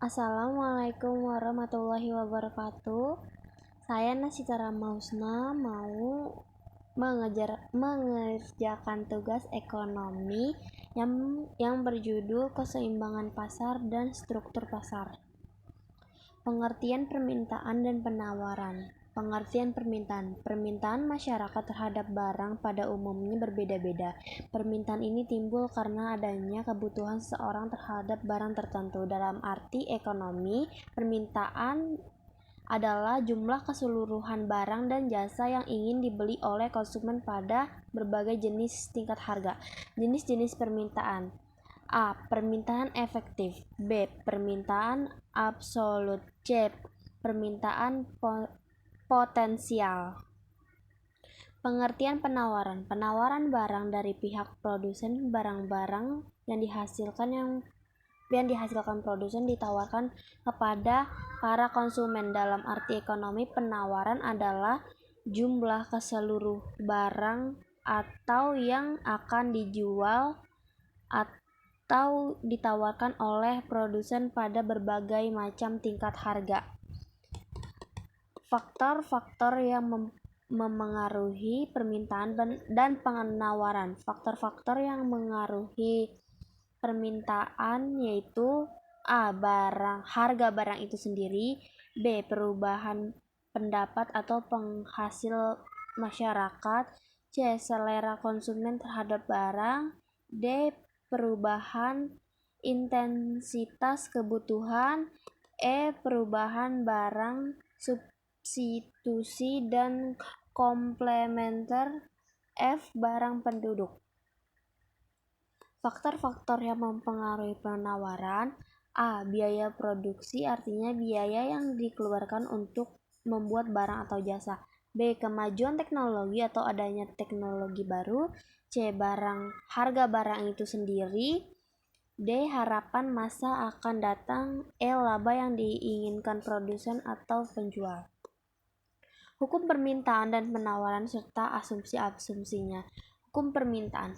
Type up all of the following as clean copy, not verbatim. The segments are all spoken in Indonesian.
Assalamualaikum warahmatullahi wabarakatuh. Saya Nasita Ramausna mau mengerjakan tugas ekonomi yang berjudul Keseimbangan Pasar dan Struktur Pasar. Pengertian permintaan dan penawaran. Pengertian permintaan masyarakat terhadap barang pada umumnya berbeda-beda. Permintaan ini timbul karena adanya kebutuhan seseorang terhadap barang tertentu. Dalam arti ekonomi, permintaan adalah jumlah keseluruhan barang dan jasa yang ingin dibeli oleh konsumen pada berbagai jenis tingkat harga. Jenis-jenis permintaan: A. Permintaan efektif. B. Permintaan absolut. C. Permintaan potensial. Pengertian penawaran. Penawaran barang dari pihak produsen. Barang-barang yang dihasilkan produsen ditawarkan kepada para konsumen. Dalam arti ekonomi, penawaran adalah jumlah keseluruh barang atau yang akan dijual atau ditawarkan oleh produsen pada berbagai macam tingkat harga. Faktor-faktor yang memengaruhi permintaan dan penawaran. Faktor-faktor yang mengaruhi permintaan yaitu A. Harga barang itu sendiri. B. Perubahan pendapat atau penghasil masyarakat. C. Selera konsumen terhadap barang. D. Perubahan intensitas kebutuhan. E. Perubahan barang substitusi dan komplementer. F. Barang penduduk. Faktor-faktor yang mempengaruhi penawaran. A. Biaya produksi, artinya biaya yang dikeluarkan untuk membuat barang atau jasa. B. Kemajuan teknologi atau adanya teknologi baru. C. Harga barang itu sendiri. D. Harapan masa akan datang. E. Laba yang diinginkan produsen atau penjual. Hukum permintaan dan penawaran serta asumsi-asumsinya. Hukum permintaan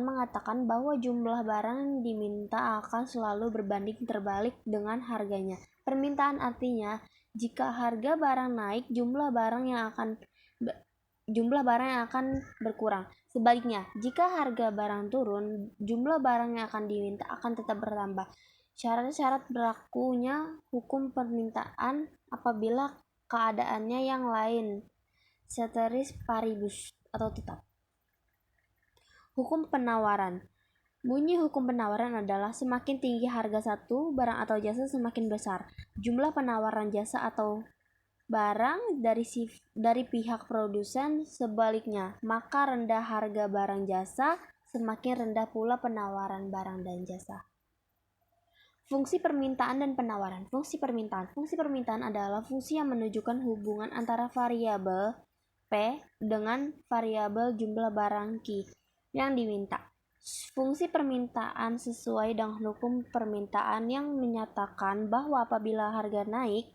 mengatakan bahwa jumlah barang yang diminta akan selalu berbanding terbalik dengan harganya. Permintaan artinya jika harga barang naik, jumlah barang yang akan berkurang. Sebaliknya, jika harga barang turun, jumlah barang yang akan diminta akan tetap bertambah. Syarat-syarat berlakunya hukum permintaan apabila keadaannya yang lain, ceteris paribus atau tetap. Hukum penawaran. Bunyi hukum penawaran adalah semakin tinggi harga satu barang atau jasa, semakin besar jumlah penawaran jasa atau barang dari pihak produsen. Sebaliknya, maka rendah harga barang jasa, semakin rendah pula penawaran barang dan jasa. Fungsi permintaan dan penawaran. Fungsi permintaan adalah fungsi yang menunjukkan hubungan antara variabel P dengan variabel jumlah barang Q yang diminta. Fungsi permintaan sesuai dengan hukum permintaan yang menyatakan bahwa apabila harga naik,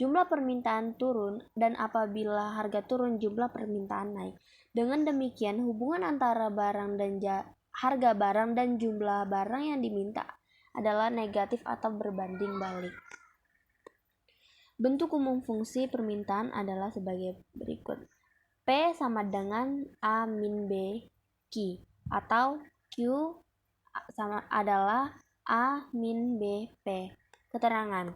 jumlah permintaan turun, dan apabila harga turun, jumlah permintaan naik. Dengan demikian, hubungan antara harga barang dan jumlah barang yang diminta adalah negatif atau berbanding balik. Bentuk umum fungsi permintaan adalah sebagai berikut. P sama dengan A min B Q, atau Q adalah A min B P. Keterangan: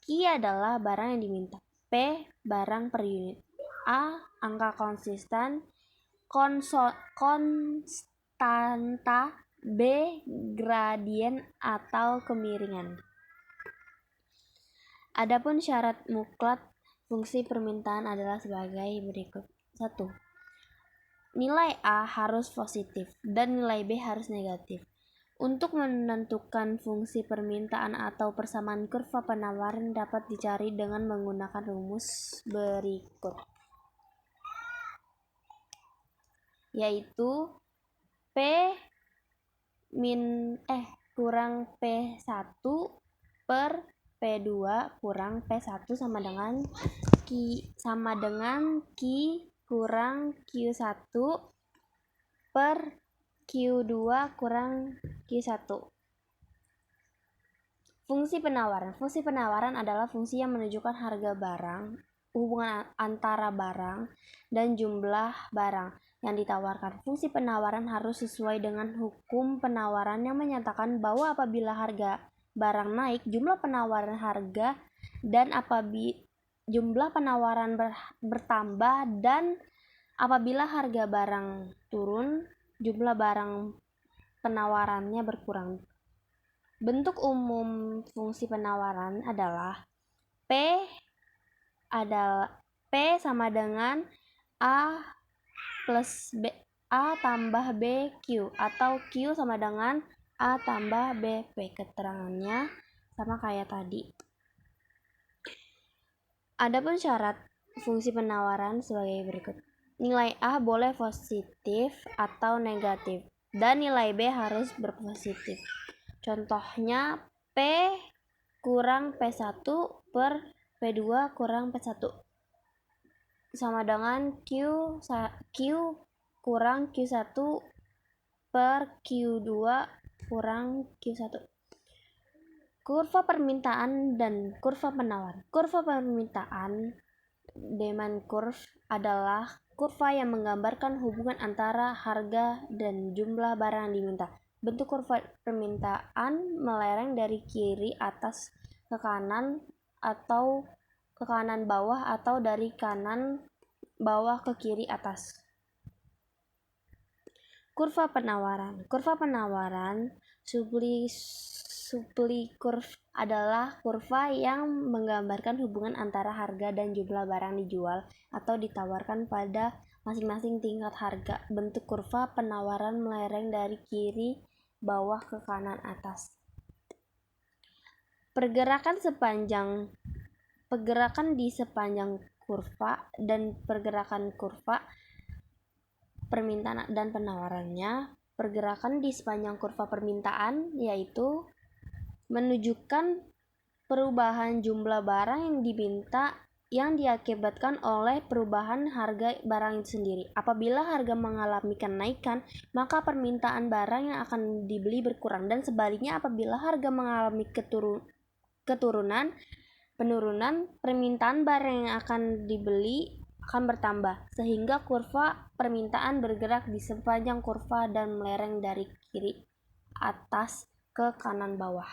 Q adalah barang yang diminta, P barang per unit, A angka konsisten konstanta, B gradien atau kemiringan. Adapun syarat mutlak fungsi permintaan adalah sebagai berikut. 1. Nilai A harus positif dan nilai B harus negatif. Untuk menentukan fungsi permintaan atau persamaan kurva penawaran dapat dicari dengan menggunakan rumus berikut, yaitu P kurang P1 per P2 kurang P1 sama dengan Q kurang Q1 per Q2 kurang Q1. Fungsi penawaran. Fungsi penawaran adalah fungsi yang menunjukkan harga barang, hubungan antara barang, dan jumlah barang yang ditawarkan. Fungsi penawaran harus sesuai dengan hukum penawaran yang menyatakan bahwa apabila harga barang naik, jumlah penawaran harga, dan apabila jumlah penawaran bertambah, dan apabila harga barang turun, jumlah barang penawarannya berkurang. Bentuk umum fungsi penawaran adalah P sama dengan A plus B, A tambah B Q, atau Q sama dengan A tambah B P. Keterangannya sama kayak tadi. Adapun syarat fungsi penawaran sebagai berikut. Nilai A boleh positif atau negatif, dan nilai B harus berpositif. Contohnya P kurang P1 per P2 kurang P1 sama dengan Q kurang Q1 per Q2 kurang Q1. Kurva permintaan dan kurva penawar. Kurva permintaan, demand curve, adalah kurva yang menggambarkan hubungan antara harga dan jumlah barang yang diminta. Bentuk kurva permintaan melereng dari kiri atas ke kanan atau ke kanan bawah, atau dari kanan bawah ke kiri atas. Kurva penawaran. Kurva penawaran supply curve adalah kurva yang menggambarkan hubungan antara harga dan jumlah barang dijual atau ditawarkan pada masing-masing tingkat harga. Bentuk kurva penawaran melereng dari kiri bawah ke kanan atas. Pergerakan di sepanjang kurva dan pergerakan kurva permintaan dan penawarannya. Pergerakan di sepanjang kurva permintaan yaitu menunjukkan perubahan jumlah barang yang diminta yang diakibatkan oleh perubahan harga barang itu sendiri. Apabila harga mengalami kenaikan, maka permintaan barang yang akan dibeli berkurang, dan sebaliknya apabila harga mengalami penurunan, permintaan barang yang akan dibeli akan bertambah, sehingga kurva permintaan bergerak di sepanjang kurva dan melereng dari kiri atas ke kanan bawah.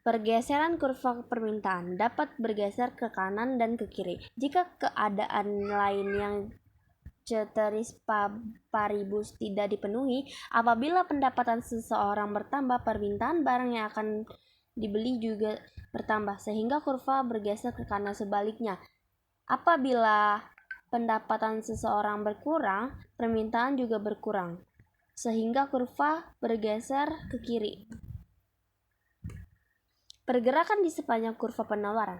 Pergeseran kurva permintaan dapat bergeser ke kanan dan ke kiri jika keadaan lain yang ceteris paribus tidak dipenuhi. Apabila pendapatan seseorang bertambah, permintaan barang yang akan dibeli juga bertambah, sehingga kurva bergeser ke kanan. Sebaliknya, apabila pendapatan seseorang berkurang, permintaan juga berkurang, sehingga kurva bergeser ke kiri. Pergerakan di sepanjang kurva penawaran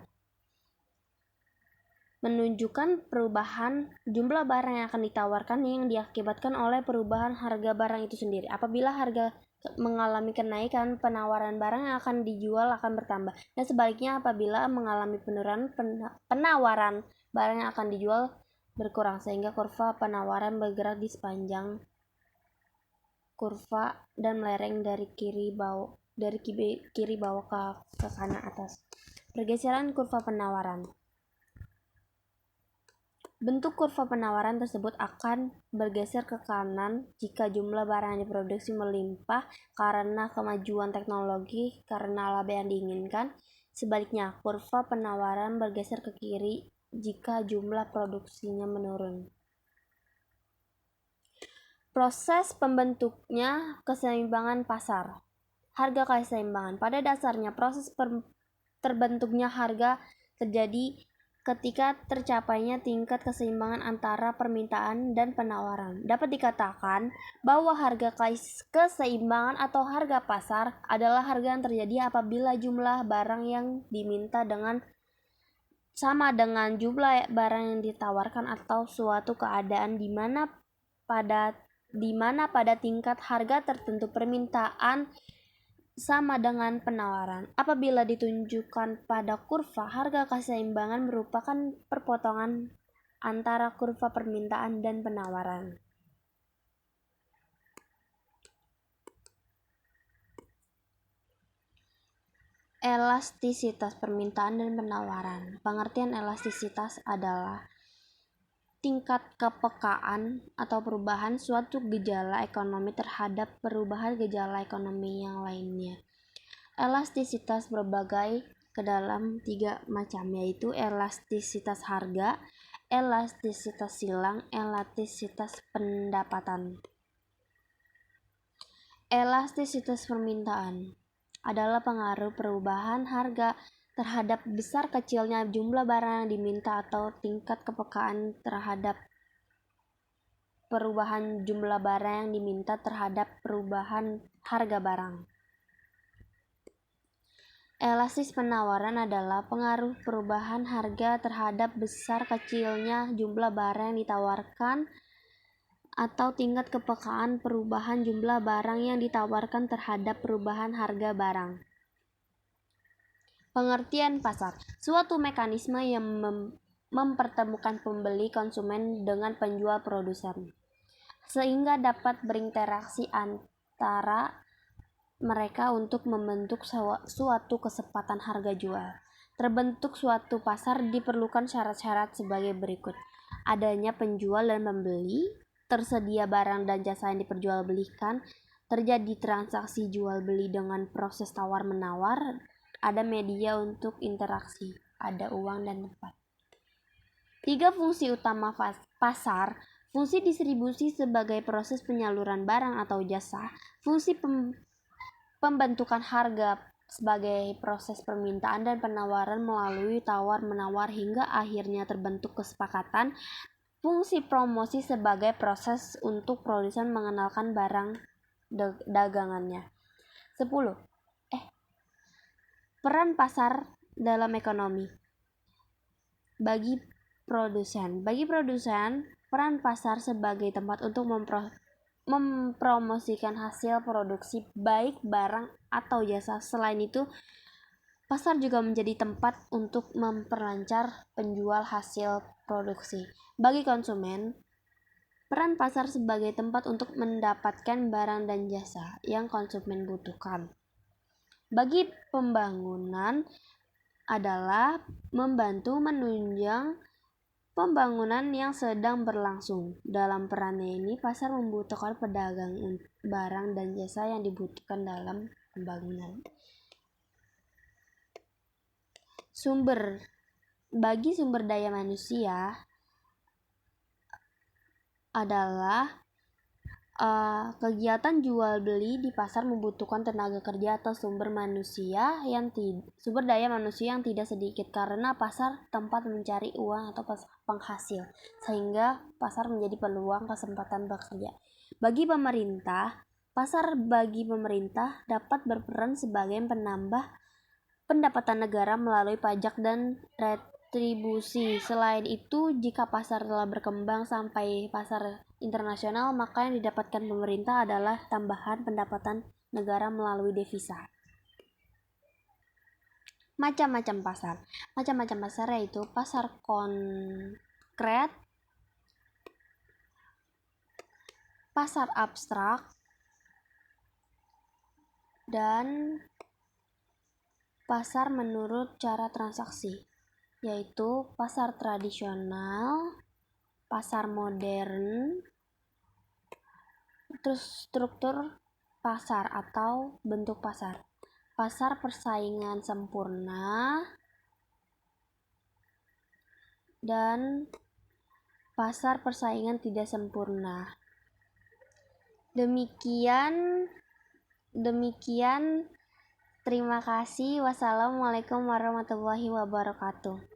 menunjukkan perubahan jumlah barang yang akan ditawarkan yang diakibatkan oleh perubahan harga barang itu sendiri. Apabila harga mengalami kenaikan, penawaran barang yang akan dijual akan bertambah, dan sebaliknya apabila mengalami penurunan, penawaran barang yang akan dijual berkurang, sehingga kurva penawaran bergerak di sepanjang kurva dan melereng dari kiri bawah ke kanan atas. Pergeseran kurva penawaran. Bentuk kurva penawaran tersebut akan bergeser ke kanan jika jumlah barang yang diproduksi melimpah karena kemajuan teknologi, karena laba yang diinginkan. Sebaliknya, kurva penawaran bergeser ke kiri jika jumlah produksinya menurun. Proses pembentuknya keseimbangan pasar. Harga keseimbangan. Pada dasarnya, proses terbentuknya harga terjadi ketika tercapainya tingkat keseimbangan antara permintaan dan penawaran. Dapat dikatakan bahwa harga keseimbangan atau harga pasar adalah harga yang terjadi apabila jumlah barang yang diminta sama dengan jumlah barang yang ditawarkan, atau suatu keadaan di mana pada tingkat harga tertentu permintaan sama dengan penawaran. Apabila ditunjukkan pada kurva, harga keseimbangan merupakan perpotongan antara kurva permintaan dan penawaran. Elastisitas permintaan dan penawaran. Pengertian elastisitas adalah tingkat kepekaan atau perubahan suatu gejala ekonomi terhadap perubahan gejala ekonomi yang lainnya. Elastisitas berbagai ke dalam 3 macam, yaitu elastisitas harga, elastisitas silang, elastisitas pendapatan. Elastisitas permintaan adalah pengaruh perubahan harga terhadap besar kecilnya jumlah barang yang diminta atau tingkat kepekaan terhadap perubahan jumlah barang yang diminta terhadap perubahan harga barang. Elastis penawaran adalah pengaruh perubahan harga terhadap besar kecilnya jumlah barang yang ditawarkan atau tingkat kepekaan perubahan jumlah barang yang ditawarkan terhadap perubahan harga barang. Pengertian pasar, suatu mekanisme yang mempertemukan pembeli konsumen dengan penjual produsen, sehingga dapat berinteraksi antara mereka untuk membentuk suatu kesepakatan harga jual. Terbentuk suatu pasar diperlukan syarat-syarat sebagai berikut. Adanya penjual dan pembeli, tersedia barang dan jasa yang diperjualbelikan, terjadi transaksi jual beli dengan proses tawar-menawar, ada media untuk interaksi, ada uang dan tempat. 3 fungsi utama pasar: fungsi distribusi sebagai proses penyaluran barang atau jasa, fungsi pembentukan harga sebagai proses permintaan dan penawaran melalui tawar-menawar hingga akhirnya terbentuk kesepakatan, fungsi promosi sebagai proses untuk produsen mengenalkan barang dagangannya. 10. Peran pasar dalam ekonomi. Bagi produsen, peran pasar sebagai tempat untuk mempromosikan hasil produksi baik barang atau jasa. Selain itu, pasar juga menjadi tempat untuk memperlancar penjual hasil produksi. Bagi konsumen, peran pasar sebagai tempat untuk mendapatkan barang dan jasa yang konsumen butuhkan. Bagi pembangunan adalah membantu menunjang pembangunan yang sedang berlangsung. Dalam perannya ini, pasar membutuhkan pedagang barang dan jasa yang dibutuhkan dalam pembangunan. Bagi sumber daya manusia adalah kegiatan jual beli di pasar membutuhkan tenaga kerja atau sumber daya manusia yang tidak sedikit, karena pasar tempat mencari uang atau penghasil, sehingga pasar menjadi peluang kesempatan bekerja. Pasar bagi pemerintah dapat berperan sebagai penambah pendapatan negara melalui pajak dan retribusi. Selain itu, jika pasar telah berkembang sampai pasar internasional, maka yang didapatkan pemerintah adalah tambahan pendapatan negara melalui devisa. Macam-macam pasar yaitu pasar konkret, pasar abstrak, dan pasar menurut cara transaksi, yaitu pasar tradisional, pasar modern, terus struktur pasar atau bentuk pasar, pasar persaingan sempurna, dan pasar persaingan tidak sempurna. Demikian, terima kasih. Wassalamualaikum warahmatullahi wabarakatuh.